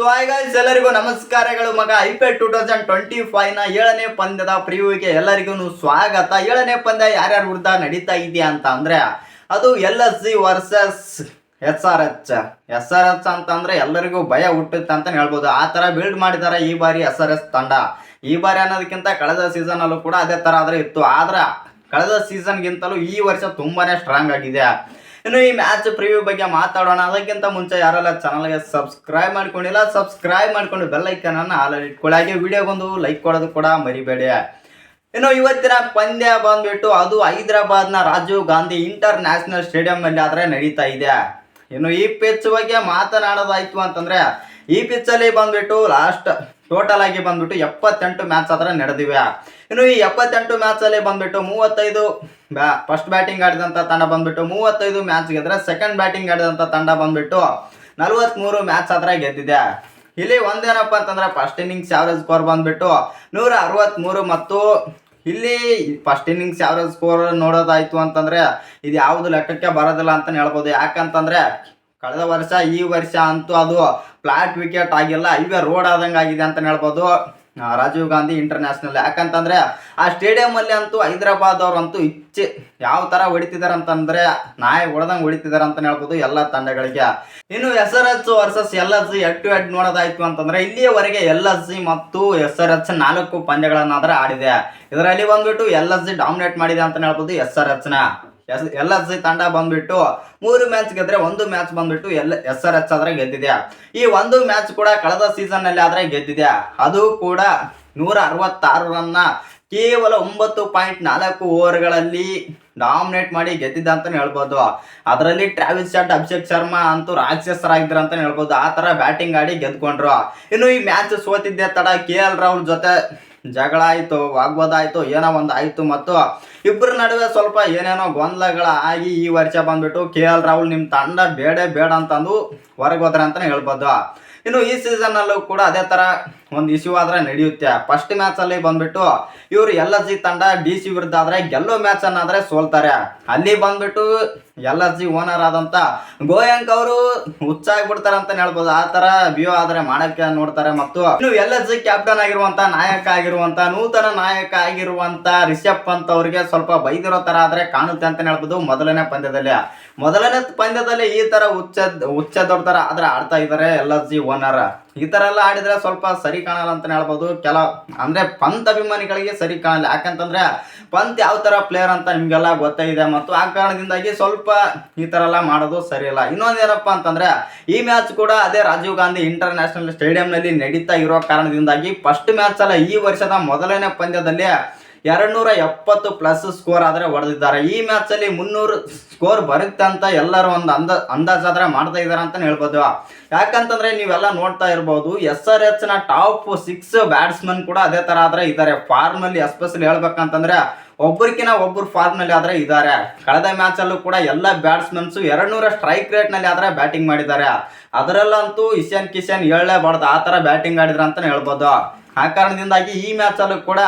So hi guys, ಎಲ್ಲರಿಗೂ ನಮಸ್ಕಾರಗಳು. ಮಗ IPL 2025 ನ 7ನೇ ಪಂದ್ಯದ ಪ್ರಿವ್ಯೂಗೆ ಎಲ್ಲರಿಗೂ ಸ್ವಾಗತ. 7ನೇ ಪಂದ್ಯ ಯಾರ್ಯಾರ ವಿರುದ್ಧ ನಡೀತಾ ಇದೆಯಾ ಅಂತ ಅಂದ್ರೆ ಅದು LSG ವರ್ಸಸ್ SRH ಅಂತಂದ್ರೆ ಎಲ್ಲರಿಗೂ ಭಯ ಹುಟ್ಟುತ್ತೆ ಅಂತ ಹೇಳ್ಬೋದು. ಆ ತರ ಬಿಲ್ಡ್ ಮಾಡಿದ್ದಾರೆ ಈ ಬಾರಿ SRH ತಂಡ. ಈ ಬಾರಿ ಅನ್ನೋದಕ್ಕಿಂತ ಕಳೆದ ಸೀಸನ್ ಅಲ್ಲೂ ಕೂಡ ಅದೇ ತರ ಆದ್ರೆ ಇತ್ತು. ಆದ್ರೆ ಕಳೆದ ಸೀಸನ್ಗಿಂತಲೂ ಈ ವರ್ಷ ತುಂಬಾನೇ ಸ್ಟ್ರಾಂಗ್ ಆಗಿದೆ. ಇನ್ನು ಈ ಮ್ಯಾಚ್ ಪ್ರಿವ್ಯೂ ಬಗ್ಗೆ ಮಾತಾಡೋಣ. ಅದಕ್ಕಿಂತ ಮುಂಚೆ ಯಾರೆಲ್ಲ ಚಾನಲ್ಗೆ ಸಬ್ಸ್ಕ್ರೈಬ್ ಮಾಡ್ಕೊಂಡಿಲ್ಲ, ಸಬ್ಸ್ಕ್ರೈಬ್ ಮಾಡ್ಕೊಂಡು ಬೆಲ್ ಐಕನ್ ಅನ್ನು ಆಲ್ ಇಟ್ಕೊಳ್ಳಿ. ಹಾಗೆ ವಿಡಿಯೋಗೊಂದು ಲೈಕ್ ಕೊಡೋದು ಕೂಡ ಮರಿಬೇಡಿ. ಇನ್ನು ಇವತ್ತಿನ ಪಂದ್ಯ ಬಂದ್ಬಿಟ್ಟು ಅದು ಹೈದರಾಬಾದ್ನ Rajiv Gandhi international stadium ಅಲ್ಲಿ ಆದ್ರೆ ನಡೀತಾ ಇದೆ. ಇನ್ನು ಈ ಪಿಚ್ ಬಗ್ಗೆ ಮಾತನಾಡೋದಾಯ್ತು ಅಂತಂದ್ರೆ ಈ ಪಿಚ್ ಅಲ್ಲಿ ಬಂದ್ಬಿಟ್ಟು ಲಾಸ್ಟ್ ಟೋಟಲ್ ಆಗಿ ಬಂದ್ಬಿಟ್ಟು 78 ಮ್ಯಾಚ್ ಆದ್ರೆ ನಡೆದಿವೆ. ಇನ್ನು ಈ 78 ಮ್ಯಾಚ್ ಅಲ್ಲಿ ಬಂದ್ಬಿಟ್ಟು 35 ಫಸ್ಟ್ ಬ್ಯಾಟಿಂಗ್ ಆಡಿದಂತ ತಂಡ ಬಂದ್ಬಿಟ್ಟು 35 ಮ್ಯಾಚ್ ಗೆದ್ರೆ, ಸೆಕೆಂಡ್ ಬ್ಯಾಟಿಂಗ್ ಆಡಿದಂತ ತಂಡ ಬಂದ್ಬಿಟ್ಟು 43 ಮ್ಯಾಚ್ ಆದ್ರೆ ಗೆದ್ದಿದೆ. ಇಲ್ಲಿ ಒಂದೇನಪ್ಪ ಅಂತಂದ್ರೆ ಫಸ್ಟ್ ಇನ್ನಿಂಗ್ಸ್ ಆವರೇಜ್ ಸ್ಕೋರ್ ಬಂದ್ಬಿಟ್ಟು 163 ಮತ್ತು ಇಲ್ಲಿ ಫಸ್ಟ್ ಇನ್ನಿಂಗ್ಸ್ ಆವರೇಜ್ ಸ್ಕೋರ್ ನೋಡೋದಾಯ್ತು ಅಂತಂದ್ರೆ ಇದು ಯಾವುದು ಲೆಕ್ಕಕ್ಕೆ ಬರೋದಿಲ್ಲ ಅಂತ ಹೇಳ್ಬೋದು. ಯಾಕಂತಂದ್ರೆ ಕಳೆದ ವರ್ಷ ಈ ವರ್ಷ ಅಂತೂ ಅದು ಫ್ಲಾಟ್ ವಿಕೆಟ್ ಆಗಿಲ್ಲ, ಇವೇ ರೋಡ್ ಆದಂಗೆ ಆಗಿದೆ ಅಂತ ಹೇಳ್ಬೋದು ರಾಜೀವ್ ಗಾಂಧಿ ಇಂಟರ್ನ್ಯಾಷನಲ್. ಯಾಕಂತಂದ್ರೆ ಆ ಸ್ಟೇಡಿಯಂ ಅಲ್ಲಿ ಅಂತೂ ಹೈದರಾಬಾದ್ ಅವ್ರಂತೂ ಯಾವ ತರ ಹೊಡಿತಿದಾರೆ ಅಂತಂದ್ರೆ ನಾಯಿ ಹೊಡೆದಂಗೆ ಹೊಡಿತಿದಾರೆ ಅಂತ ಹೇಳ್ಬೋದು ಎಲ್ಲ ತಂಡಗಳಿಗೆ. ಇನ್ನು SRH versus LSG head to head ನೋಡೋದಾಯ್ತು ಅಂತಂದ್ರೆ ಇಲ್ಲಿಯವರೆಗೆ LSG ಮತ್ತು SRH 4 ಪಂದ್ಯಗಳನ್ನಾದ್ರೆ ಆಡಿದೆ. ಇದರಲ್ಲಿ ಬಂದ್ಬಿಟ್ಟು LSG ಡಾಮಿನೇಟ್ ಮಾಡಿದೆ ಅಂತ ಹೇಳ್ಬೋದು SRH ನ. LSG ತಂಡ ಬಂದ್ಬಿಟ್ಟು 3 ಮ್ಯಾಚ್ ಗೆದ್ರೆ 1 ಮ್ಯಾಚ್ ಬಂದ್ಬಿಟ್ಟು SRH ಆದ್ರೆ ಗೆದ್ದಿದೆ. ಈ 1 ಮ್ಯಾಚ್ ಕೂಡ ಕಳೆದ ಸೀಸನ್ ನಲ್ಲಿ ಆದ್ರೆ ಗೆದ್ದಿದೆ. ಅದು ಕೂಡ 166 ರನ್ನ ಕೇವಲ 9.4 ಓವರ್ಗಳಲ್ಲಿ ಡಾಮಿನೇಟ್ ಮಾಡಿ ಗೆದ್ದಿದ್ದ ಅಂತಾನೆ ಹೇಳ್ಬೋದು. ಅದರಲ್ಲಿ ಟ್ರಾವಿಸ್ ಹೆಡ್, ಅಭಿಷೇಕ್ ಶರ್ಮಾ ಅಂತೂ ರಾಕ್ಷಸರಾಗಿದ್ರ ಅಂತಾನೆ ಹೇಳ್ಬೋದು. ಆ ತರ ಬ್ಯಾಟಿಂಗ್ ಆಡಿ ಗೆದ್ಕೊಂಡ್ರು. ಇನ್ನು ಈ ಮ್ಯಾಚ್ ಸೋತಿದ್ದೆ ತಡ KL ರಾಹುಲ್ ಜೊತೆ ಜಗಳ ಆಯ್ತು, ವಾಗ್ವಾದ ಆಯ್ತು, ಏನೋ ಒಂದು ಆಯ್ತು ಮತ್ತು ಇಬ್ಬರ ನಡುವೆ ಸ್ವಲ್ಪ ಏನೇನೋ ಗೊಂದಲಗಳ ಆಗಿ ಈ ವರ್ಷ ಬಂದ್ಬಿಟ್ಟು KL ರಾಹುಲ್ ನಿಮ್ಮ ತಂಡ ಬೇಡ ಅಂತಂದು ಹೊರಗೆ ಹೋದ್ರೆ ಅಂತಾನೆ ಹೇಳ್ಬೋದು. ಇನ್ನು ಈ ಸೀಸನ್ ಅಲ್ಲೂ ಕೂಡ ಅದೇ ತರ ಒಂದು ಇಶ್ಯೂ ಆದ್ರೆ ನಡೆಯುತ್ತೆ. ಫಸ್ಟ್ ಮ್ಯಾಚ್ ಅಲ್ಲಿ ಬಂದ್ಬಿಟ್ಟು ಇವರು LSG ತಂಡ DC ವಿರುದ್ಧ ಆದ್ರೆ ಗೆಲ್ಲೋ ಮ್ಯಾಚ್ ಅನ್ನಾದ್ರೆ ಸೋಲ್ತಾರೆ. ಅಲ್ಲಿ ಬಂದ್ಬಿಟ್ಟು LSG ಓನರ್ ಆದಂತ ಗೋಯಂಕ್ ಅವರು ಹುಚ್ಚಾಗ್ಬಿಡ್ತಾರೆ ಅಂತ ಹೇಳ್ಬೋದು. ಆ ತರ ವ್ಯೂ ಆದ್ರೆ ಮಾಡಕ್ಕೆ ನೋಡ್ತಾರೆ. ಮತ್ತು ಇನ್ನು LSG ಕ್ಯಾಪ್ಟನ್ ಆಗಿರುವಂತ ನೂತನ ನಾಯಕ ಆಗಿರುವಂತ ರಿಷಬ್ ಪಂತ್ ಅವರಿಗೆ ಸ್ವಲ್ಪ ಬೈದಿರೋ ತರ ಆದ್ರೆ ಕಾಣುತ್ತೆ ಅಂತ ಹೇಳ್ಬೋದು. ಮೊದಲನೇ ಪಂದ್ಯದಲ್ಲಿ ಈ ತರ ಹುಚ್ಚ ದೊಡ್ಡ ತರ ಆದ್ರೆ ಆಡ್ತಾ ಇದಾರೆ LSG ಓನರ್. ಈ ತರ ಎಲ್ಲ ಆಡಿದ್ರೆ ಸ್ವಲ್ಪ ಸರಿ ಕಾಣಲ್ಲ ಅಂತ ಹೇಳ್ಬೋದು. ಅಂದ್ರೆ ಪಂತ್ ಅಭಿಮಾನಿಗಳಿಗೆ ಸರಿ ಕಾಣಲ್ಲ. ಯಾಕಂತಂದ್ರೆ ಪಂತ್ ಯಾವ ತರ ಪ್ಲೇಯರ್ ಅಂತ ನಿಮ್ಗೆಲ್ಲ ಗೊತ್ತಾಗಿದೆ ಮತ್ತು ಆ ಕಾರಣದಿಂದಾಗಿ ಸ್ವಲ್ಪ ಈ ತರ ಎಲ್ಲ ಮಾಡೋದು ಸರಿ ಇಲ್ಲ. ಇನ್ನೊಂದೇನಪ್ಪ ಅಂತಂದ್ರೆ ಈ ಮ್ಯಾಚ್ ಕೂಡ ಅದೇ Rajiv Gandhi international stadium ನಲ್ಲಿ ನಡೀತಾ ಇರೋ ಕಾರಣದಿಂದಾಗಿ ಫಸ್ಟ್ ಮ್ಯಾಚ್ ಅಲ್ಲ, ಈ ವರ್ಷದ ಮೊದಲನೇ ಪಂದ್ಯದಲ್ಲಿ 270 ಪ್ಲಸ್ ಸ್ಕೋರ್ ಆದ್ರೆ ಹೊಡೆದಿದ್ದಾರೆ. ಈ ಮ್ಯಾಚ್ ಅಲ್ಲಿ 300 ಸ್ಕೋರ್ ಬರುತ್ತೆ ಅಂತ ಎಲ್ಲರೂ ಒಂದು ಅಂದಾಜಾದ್ರೆ ಮಾಡ್ತಾ ಇದಾರೆ ಅಂತ ಹೇಳ್ಬೋದು. ಯಾಕಂತಂದ್ರೆ ನೀವೆಲ್ಲ ನೋಡ್ತಾ ಇರ್ಬೋದು SRH ನ ಟಾಪ್ 6 ಬ್ಯಾಟ್ಸ್ಮನ್ ಕೂಡ ಅದೇ ತರ ಆದ್ರೆ ಇದ್ದಾರೆ. ಫಾರ್ಮ್ ಅಲ್ಲಿ ಎಸ್ಪೆಷಲಿ ಹೇಳ್ಬೇಕಂತಂದ್ರೆ ಒಬ್ಬರಿಗಿನ ಒಬ್ಬರು ಫಾರ್ಮ್ ನಲ್ಲಿ ಆದ್ರೆ ಇದ್ದಾರೆ. ಕಳೆದ ಮ್ಯಾಚ್ ಅಲ್ಲೂ ಕೂಡ ಎಲ್ಲ ಬ್ಯಾಟ್ಸ್ಮನ್ಸ್ 200 ಸ್ಟ್ರೈಕ್ ರೇಟ್ ನಲ್ಲಿ ಆದ್ರೆ ಬ್ಯಾಟಿಂಗ್ ಮಾಡಿದ್ದಾರೆ. ಅದರಲ್ಲಂತೂ ಇಶಾನ್ ಕಿಶನ್ ಹೇಳಲೇಬಾರ್ದು, ಆ ತರ ಬ್ಯಾಟಿಂಗ್ ಆಡಿದ್ರ ಅಂತಾನೆ ಹೇಳ್ಬೋದು. ಆ ಕಾರಣದಿಂದಾಗಿ ಈ ಮ್ಯಾಚ್ ಅಲ್ಲೂ ಕೂಡ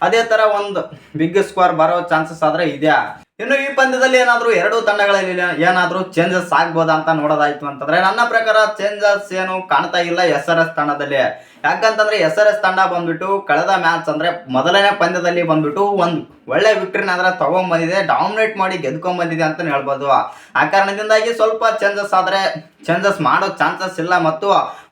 ಅದೇ ತರ ಒಂದು ಬಿಗ್ ಸ್ಕೋರ್ ಬರೋ ಚಾನ್ಸಸ್ ಆದ್ರೆ ಇದೆ. ಇನ್ನು ಈ ಪಂದ್ಯದಲ್ಲಿ ಏನಾದ್ರು ಎರಡು ತಂಡಗಳಲ್ಲಿ ಏನಾದ್ರು ಚೇಂಜಸ್ ಆಗ್ಬೋದಾ ಅಂತ ನೋಡೋದಾಯ್ತು ಅಂತಂದ್ರೆ ನನ್ನ ಪ್ರಕಾರ ಚೇಂಜಸ್ ಏನು ಕಾಣ್ತಾ ಇಲ್ಲ SRH ತಂಡದಲ್ಲಿ. ಯಾಕಂತಂದ್ರೆ SRH ತಂಡ ಬಂದ್ಬಿಟ್ಟು ಕಳೆದ ಮ್ಯಾಚ್ ಅಂದ್ರೆ ಮೊದಲನೇ ಪಂದ್ಯದಲ್ಲಿ ಬಂದ್ಬಿಟ್ಟು ಒಂದು ಒಳ್ಳೆ ವಿಕ್ಟ್ರಿನ ಆದ್ರೆ ತಗೊಂಡ್ಬಂದಿದೆ, ಡಾಮಿನೇಟ್ ಮಾಡಿ ಗೆದ್ಕೊಂಡ್ ಬಂದಿದೆ ಅಂತ ಹೇಳ್ಬೋದು. ಆ ಕಾರಣದಿಂದಾಗಿ ಸ್ವಲ್ಪ ಚೇಂಜಸ್ ಮಾಡೋ ಚಾನ್ಸಸ್ ಇಲ್ಲ. ಮತ್ತು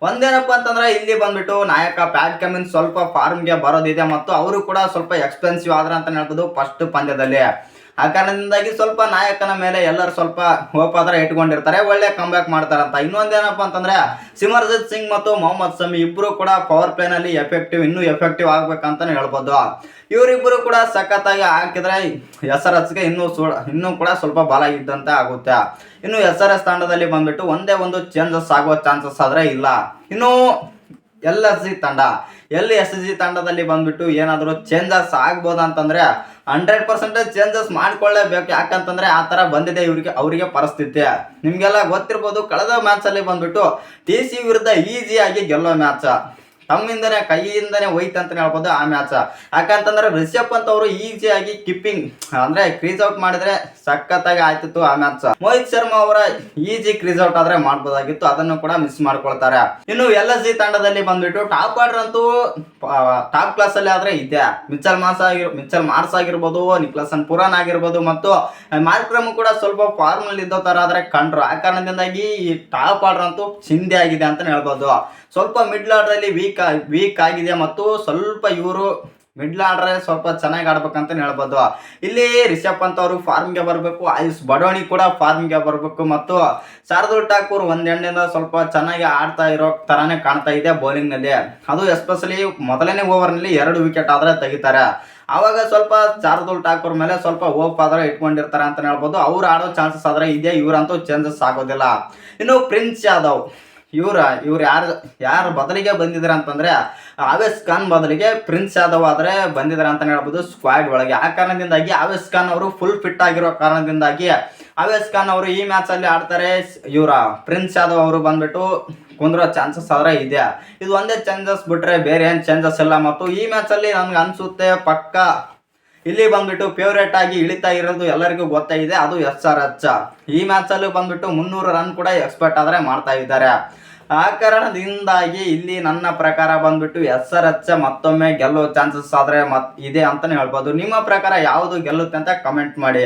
ಒಂದೇನಪ್ಪ ಅಂತಂದ್ರೆ ಇಲ್ಲಿ ಬಂದ್ಬಿಟ್ಟು ನಾಯಕ ಪ್ಯಾಟ್ ಕಮಿನ್ಸ್ ಸ್ವಲ್ಪ ಫಾರ್ಮ್ಗೆ ಬರೋದಿದೆ ಮತ್ತು ಅವರು ಕೂಡ ಸ್ವಲ್ಪ ಎಕ್ಸ್ಪೆನ್ಸಿವ್ ಆದ್ರೆ ಅಂತ ಹೇಳ್ಬೋದು ಫಸ್ಟ್ ಪಂದ್ಯದಲ್ಲಿ. ಆ ಕಾರಣದಿಂದಾಗಿ ಸ್ವಲ್ಪ ನಾಯಕನ ಮೇಲೆ ಎಲ್ಲರೂ ಸ್ವಲ್ಪ ಹೋಪ್ ಆದ್ರೆ ಇಟ್ಕೊಂಡಿರ್ತಾರೆ, ಒಳ್ಳೆ ಕಂಬ್ಯಾಕ್ ಮಾಡ್ತಾರಂತ. ಇನ್ನೊಂದೇನಪ್ಪ ಅಂತಂದ್ರೆ ಸಿಮರ್ಜಿತ್ ಸಿಂಗ್ ಮತ್ತು ಮೊಹಮ್ಮದ್ ಶಮಿ ಇಬ್ರು ಕೂಡ ಪವರ್ ಪ್ಲೇ ನಲ್ಲಿ ಇನ್ನೂ ಎಫೆಕ್ಟಿವ್ ಆಗ್ಬೇಕಂತಾನೆ ಹೇಳ್ಬೋದು. ಇವರಿಬ್ಬರು ಕೂಡ ಸಖತ್ತಾಗಿ ಹಾಕಿದ್ರೆ SRHಗೆ ಇನ್ನೂ ಕೂಡ ಸ್ವಲ್ಪ ಬಲ ಇದ್ದಂತೆ ಆಗುತ್ತೆ. ಇನ್ನು SRH ತಂಡದಲ್ಲಿ ಬಂದ್ಬಿಟ್ಟು ಒಂದೇ ಒಂದು ಚೇಂಜಸ್ ಆಗೋ ಚಾನ್ಸಸ್ ಆದ್ರೆ ಇಲ್ಲ. ಇನ್ನು LSG ತಂಡದಲ್ಲಿ ಬಂದ್ಬಿಟ್ಟು ಏನಾದರೂ ಚೇಂಜಸ್ ಆಗ್ಬೋದು ಅಂತಂದ್ರೆ 100% ಚೇಂಜಸ್ ಮಾಡ್ಕೊಳ್ಳೇಬೇಕು. ಯಾಕಂತಂದ್ರೆ ಆ ತರ ಬಂದಿದೆ ಅವರಿಗೆ ಪರಿಸ್ಥಿತಿ. ನಿಮ್ಗೆಲ್ಲ ಗೊತ್ತಿರ್ಬೋದು ಕಳೆದ ಮ್ಯಾಚ್ ಅಲ್ಲಿ ಬಂದ್ಬಿಟ್ಟು DC ವಿರುದ್ಧ ಈಸಿಯಾಗಿ ಗೆಲ್ಲೋ ಮ್ಯಾಚ್. ತಮ್ಮಿಂದನೇ ಕೈಯಿಂದನೇ ಹೋಯ್ತು ಅಂತಲೇ ಹೇಳ್ಬೋದು ಆ ಮ್ಯಾಚ್. ಯಾಕಂತಂದ್ರೆ ರಿಷಬ್ ಪಂತ್ ಅವರು ಈಸಿಯಾಗಿ ಕಿಪ್ಪಿಂಗ್ ಅಂದ್ರೆ ಕ್ರೀಸ್ ಔಟ್ ಮಾಡಿದ್ರೆ ಸಖತ್ತಾಗಿ ಆಯ್ತಿತ್ತು ಆ ಮ್ಯಾಚ್. ಮೋಹಿತ್ ಶರ್ಮಾ ಅವರ ಈಜಿ ಕ್ರೀಸ್ ಔಟ್ ಆದ್ರೆ ಮಾಡ್ಬೋದಾಗಿತ್ತು, ಅದನ್ನು ಕೂಡ ಮಿಸ್ ಮಾಡ್ಕೊಳ್ತಾರೆ. ಇನ್ನು LSG ತಂಡದಲ್ಲಿ ಬಂದ್ಬಿಟ್ಟು ಟಾಪ್ ಆರ್ಡರ್ ಅಂತೂ ಟಾಪ್ ಕ್ಲಾಸ್ ಅಲ್ಲಿ ಆದ್ರೆ ಇದೆ. ಮಿಚೆಲ್ ಮಾರ್ಸ್ ಆಗಿರ್ಬೋದು, ನಿಕ್ಲಸನ್ ಪುರಾನ್ ಆಗಿರ್ಬೋದು ಮತ್ತು ಮಾರ್ಕ್ರಮ್ ಕೂಡ ಸ್ವಲ್ಪ ಫಾರ್ಮ್ ನಲ್ಲಿ ಇದ್ದೋ ತರ ಆದ್ರೆ ಕಂಡ್ರು. ಆ ಕಾರಣದಿಂದಾಗಿ ಈ ಟಾಪ್ ಆರ್ಡರ್ ಅಂತೂ ಚಿಂದೆ ಆಗಿದೆ ಅಂತ ಹೇಳ್ಬೋದು. ಸ್ವಲ್ಪ ಮಿಡ್ಲ್ ಆರ್ಡರ್ ಅಲ್ಲಿ ವೀಕ್ ಆಗಿದೆ ಮತ್ತು ಸ್ವಲ್ಪ ಇವರು ಮಿಡ್ಲ್ ಆರ್ಡರ್ ಸ್ವಲ್ಪ ಚೆನ್ನಾಗಿ ಆಡ್ಬೇಕಂತ ಹೇಳ್ಬೋದು. ಇಲ್ಲಿ ರಿಷಬ್ ಪಂತ್ ಅವರು ಫಾರ್ಮ್ಗೆ ಬರಬೇಕು, ಆಯುಷ್ ಬಡೋಣಿ ಕೂಡ ಫಾರ್ಮ್ಗೆ ಬರಬೇಕು ಮತ್ತು ಶಾರ್ದೂಲ್ ಠಾಕೂರ್ ಒಂದ್ ಎಣ್ಣೆಯಿಂದ ಸ್ವಲ್ಪ ಚೆನ್ನಾಗಿ ಆಡ್ತಾ ಇರೋ ತರಾನೇ ಕಾಣ್ತಾ ಇದೆ ಬೌಲಿಂಗ್ ನಲ್ಲಿ. ಅದು ಎಸ್ಪೆಷಲಿ ಮೊದಲನೇ ಓವರ್ ನಲ್ಲಿ 2 ವಿಕೆಟ್ ಆದ್ರೆ ತೆಗಿತಾರೆ. ಆವಾಗ ಸ್ವಲ್ಪ ಶಾರ್ದೂಲ್ ಠಾಕೂರ್ ಮೇಲೆ ಸ್ವಲ್ಪ ಹೋಪ್ ಆದ್ರೆ ಇಟ್ಕೊಂಡಿರ್ತಾರೆ ಅಂತ ಹೇಳ್ಬೋದು. ಅವ್ರು ಆಡೋ ಚಾನ್ಸಸ್ ಆದ್ರೆ ಇದೆ, ಇವ್ರಂತೂ ಚೇಂಜಸ್ ಆಗೋದಿಲ್ಲ. ಇನ್ನು ಪ್ರಿನ್ಸ್ ಯಾದವ್ ಇವ್ರು ಯಾರು ಬದಲಿಗೆ ಬಂದಿದ್ದಾರೆ ಅಂತಂದ್ರೆ ಆವೇಶ್ ಖಾನ್ ಬದಲಿಗೆ ಪ್ರಿನ್ಸ್ ಯಾದವ್ ಆದ್ರೆ ಬಂದಿದ್ದಾರೆ ಅಂತ ಹೇಳ್ಬೋದು ಸ್ಕ್ವಾಡ್ ಒಳಗೆ. ಆ ಕಾರಣದಿಂದಾಗಿ ಆವೇಶ್ ಖಾನ್ ಅವರು ಫುಲ್ ಫಿಟ್ ಆಗಿರೋ ಕಾರಣದಿಂದಾಗಿ ಆವೇಶ್ ಖಾನ್ ಅವರು ಈ ಮ್ಯಾಚ್ ಅಲ್ಲಿ ಆಡ್ತಾರೆ. ಪ್ರಿನ್ಸ್ ಯಾದವ್ ಅವರು ಬಂದ್ಬಿಟ್ಟು ಕುಂದ್ರೋ ಚಾನ್ಸಸ್ ಆದ್ರೆ ಇದೆ. ಇದು ಒಂದೇ ಚೇಂಜಸ್ ಬಿಟ್ರೆ ಬೇರೆ ಏನ್ ಚೇಂಜಸ್ ಇಲ್ಲ. ಮತ್ತು ಈ ಮ್ಯಾಚ್ ಅಲ್ಲಿ ನನ್ಗೆ ಅನ್ಸುತ್ತೆ ಪಕ್ಕ ಇಲ್ಲಿ ಬಂದ್ಬಿಟ್ಟು ಫೇವ್ರೇಟ್ ಆಗಿ ಇಳಿತಾ ಇರೋದು ಎಲ್ಲರಿಗೂ ಗೊತ್ತಾಗಿದೆ, ಅದು SRH. ಈ ಮ್ಯಾಚ್ ಅಲ್ಲಿ ಬಂದ್ಬಿಟ್ಟು 300 ರನ್ ಕೂಡ ಎಕ್ಸ್ಪೆಕ್ಟ್ ಆದ್ರೆ ಮಾಡ್ತಾ ಇದ್ದಾರೆ. ಆ ಕಾರಣದಿಂದಾಗಿ ಇಲ್ಲಿ ನನ್ನ ಪ್ರಕಾರ ಬಂದ್ಬಿಟ್ಟು SRH ಮತ್ತೊಮ್ಮೆ ಗೆಲ್ಲೋ ಚಾನ್ಸಸ್ ಆದ್ರೆ ಇದೆ ಅಂತಾನೆ ಹೇಳ್ಬೋದು. ನಿಮ್ಮ ಪ್ರಕಾರ ಯಾವುದು ಗೆಲ್ಲುತ್ತೆ ಅಂತ ಕಮೆಂಟ್ ಮಾಡಿ.